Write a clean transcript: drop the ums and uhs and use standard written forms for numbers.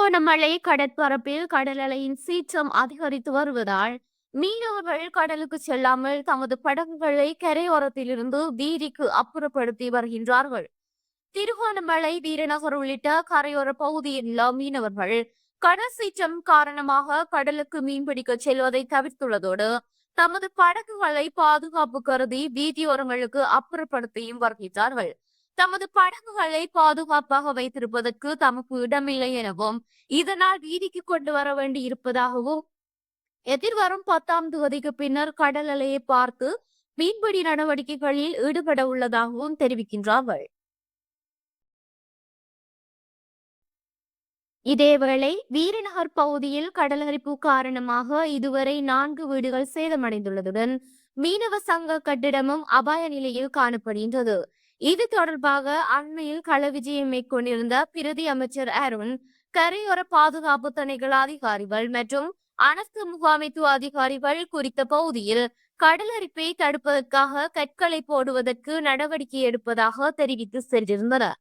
திருகோணமலை கடற்பரப்பில் கடல் அலையின் சீற்றம் அதிகரித்து வருவதால் மீனவர்கள் கடலுக்கு செல்லாமல் தமது படகுகளை கரையோரத்திலிருந்து வீதிக்கு அப்புறப்படுத்தி வருகின்றார்கள். திருகோணமலை, வீரநகர் உள்ளிட்ட கரையோர பகுதியில் உள்ள மீனவர்கள் கடல் சீற்றம் காரணமாக கடலுக்கு மீன்பிடிக்க செல்வதை தவிர்த்துள்ளதோடு தமது படகுகளை பாதுகாப்பு கருதி வீதியோரங்களுக்கு அப்புறப்படுத்தியும் வருகின்றார்கள். தமது படகுகளை பாதுகாப்பாக வைத்திருப்பதற்கு தமக்கு இடமில்லை எனவும் இதனால் வீதிக்கு கொண்டு வர வேண்டி இருப்பதாகவும் எதிர்வரும் 10ஆம் தேதிக்கு பின்னர் கடல் அலையை பார்த்து மீன்பிடி நடவடிக்கைகளில் ஈடுபட உள்ளதாகவும் தெரிவிக்கின்றார்கள். இதேவேளை வீரநகர் பகுதியில் கடலரிப்பு காரணமாக இதுவரை 4 வீடுகள் சேதமடைந்துள்ளதுடன் மீனவ சங்க கட்டிடமும் அபாய நிலையில் காணப்படுகின்றது. இது தொடர்பாக அண்மையில் கள விஜயம் மேற்கொண்டிருந்த பிரதி அமைச்சர் அருண், கரையோர பாதுகாப்பு திணைக்கள அதிகாரிகள் மற்றும் அனைத்து முகாமைத்துவ அதிகாரிகள் குறித்த பகுதியில் கடலரிப்பை தடுப்பதற்காக கற்களை போடுவதற்கு நடவடிக்கை எடுப்பதாக தெரிவித்து சென்றிருந்தனர்.